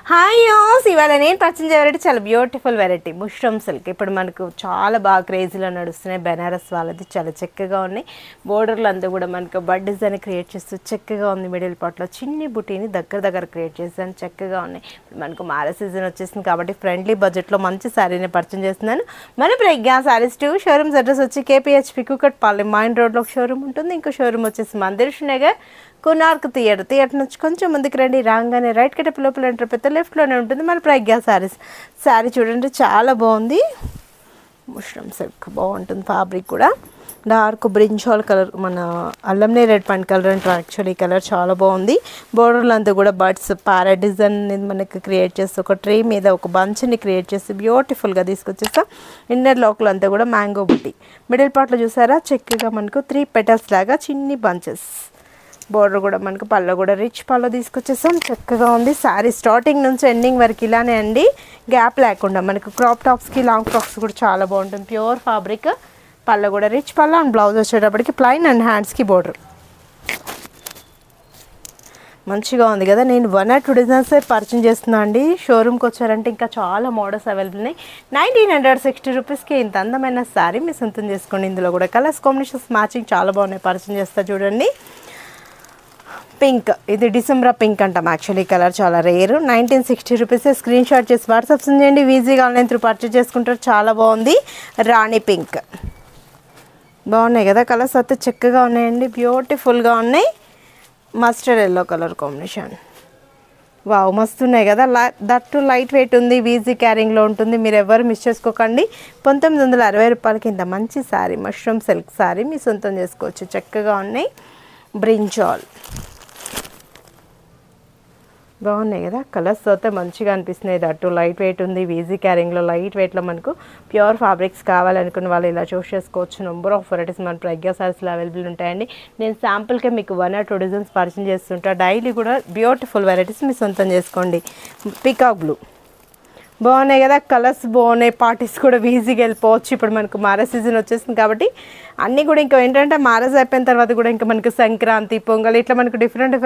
Hi యోస్, ఇవాళ నేను పరిచయం వెరైటీ చాలా బ్యూటిఫుల్ వెరైటీ ముష్రూమ్ సిల్క్. ఇప్పుడు మనకు చాలా బాగా క్రేజీలో నడుస్తున్నాయి. బెనారస్ వాళ్ళది చాలా చక్కగా ఉన్నాయి. బోర్డర్లు అంతా కూడా మనకు బడ్ డిజైన్ క్రియేట్ చేస్తూ చక్కగా ఉంది. మిడిల్ పార్ట్లో చిన్ని బుటీని దగ్గర క్రియేట్ చేస్తాను, చక్కగా ఉన్నాయి. మనకు మ్యారేజ్ సీజన్ వచ్చేసింది కాబట్టి ఫ్రెండ్లీ బడ్జెట్లో మంచి శారీని పరిచయం చేస్తున్నాను. మన ప్రజ్ఞా శారీస్ 2 షోరూమ్స్ అడ్రస్ వచ్చి KPHP కూకట్పల్లి మైన్ రోడ్లో ఒక షోరూమ్ ఉంటుంది. ఇంకో షోరూమ్ వచ్చేసి మందిర్ నగర్ కొనార్క్ థియేటర్ నుంచి కొంచెం ముందుకు రండి. రాగానే రైట్ కట్ట లోపల ఎంటర్ పెద్ద లెఫ్ట్లోనే ఉంటుంది మన ప్రజ్ఞా శారీస్. శారీ చూడండి చాలా బాగుంది. ముష్రూమ్ సిల్క్ బాగుంటుంది. ఫ్యాబ్రిక్ కూడా డార్క్ బ్రింజాల్ కలర్, మన అల్లంనే రెడ్ పాయింట్ కలర్ అంటే యాక్చువల్లీ కలర్ చాలా బాగుంది. బోర్డర్లు అంతా కూడా బర్డ్స్ ప్యారెట్ డిజైన్ మనకి క్రియేట్ చేసి ఒక ట్రీ మీద ఒక బంచ్ని క్రియేట్ చేసి బ్యూటిఫుల్గా తీసుకొచ్చేస్తాం. ఇన్నర్ లోకల్ అంతా కూడా మ్యాంగో బుట్టి. మిడిల్ పార్ట్లో చూసారా చక్కగా మనకు 3 పెటల్స్ లాగా చిన్ని బంచెస్. బోర్డర్ కూడా మనకు పళ్ళు కూడా రిచ్ పళ్ళు తీసుకొచ్చేసాం, చక్కగా ఉంది. శారీ స్టార్టింగ్ నుంచి ఎండింగ్ వరకు ఇలానే అండి, గ్యాప్ లేకుండా. మనకు క్రాప్ టాప్స్కి లాంగ్ ఫ్రాక్స్ కూడా చాలా బాగుంటుంది. ప్యూర్ ఫ్యాబ్రిక్, పళ్ళు కూడా రిచ్ పళ్ళు అండ్ బ్లౌజ్ వచ్చేటప్పటికి ప్లైన్ అండ్ హ్యాండ్స్కి బోర్డర్ మంచిగా ఉంది కదా. నేను 1 or 2 డిజైన్స్ పరిచయం చేస్తున్నా అండి. షోరూమ్కి వచ్చారంటే ఇంకా చాలా మోడల్స్ అవైలబుల్ ఉన్నాయి. 1960 రూపీస్కి ఇంత అందమైన శారీ మీ సొంతం చేసుకోండి. ఇందులో కూడా కలర్స్ కాంబినేషన్స్ మ్యాచింగ్ చాలా బాగున్నాయి. పరిచయం చేస్తా చూడండి. పింక్, ఇది డిసెంబర్ పింక్ అంటాం. యాక్చువల్లీ కలర్ చాలా రేర్. 1960 రూపీస్. స్క్రీన్ షాట్ చేసి వాట్సాప్ చేయండి. ఈజీగా ఆన్లైన్ త్రూ పర్చేజ్ చేసుకుంటారు. చాలా బాగుంది. రాణి పింక్ బాగున్నాయి కదా. కలర్స్ అయితే చక్కగా ఉన్నాయండి, బ్యూటిఫుల్గా ఉన్నాయి. Mustard yellow colour combination. Wow, మస్తున్నాయి కదా. దట్టు లైట్ వెయిట్ ఉంది, ఈజీ క్యారింగ్లో ఉంటుంది. మీరు ఎవరు మిస్ చేసుకోకండి. 1960 రూపాయలకి ఇంత మంచి శారీ, మష్రూమ్ సిల్క్ శారీ మీ సొంతం చేసుకోవచ్చు. చక్కగా ఉన్నాయి. బ్రింజాల్ బాగున్నాయి కదా. కలర్స్ అయితే మంచిగా అనిపిస్తున్నాయి. దట్టు లైట్ వెయిట్ ఉంది, ఈజీ క్యారింగ్లో లైట్ వెయిట్లో మనకు ప్యూర్ ఫ్యాబ్రిక్స్ కావాలనుకున్న వాళ్ళు ఇలా చూస్ చేసుకోవచ్చు. నెంబర్ ఆఫ్ వెరైటీస్ మన ప్రజ్ఞా శారీస్లో అవైలబుల్ ఉంటాయండి. నేను శాంపుల్కే మీకు 1 or 2 డిజైన్స్ పరిచయం చేస్తుంటా. డైలీ కూడా బ్యూటిఫుల్ వెరైటీస్ మీ సొంతం చేసుకోండి. పికాక్ బ్లూ బాగున్నాయి కదా. కలర్స్ బాగున్నాయి. పార్టీస్ కూడా ఈజీగా వెళ్ళిపోవచ్చు. ఇప్పుడు మనకు మ్యారేజ్ సీజన్ వచ్చేసింది కాబట్టి అన్నీ కూడా ఇంకా ఏంటంటే మ్యారేజ్ అయిపోయిన తర్వాత కూడా ఇంకా మనకు సంక్రాంతి, పొంగల్ ఇట్లా మనకు డిఫరెంట్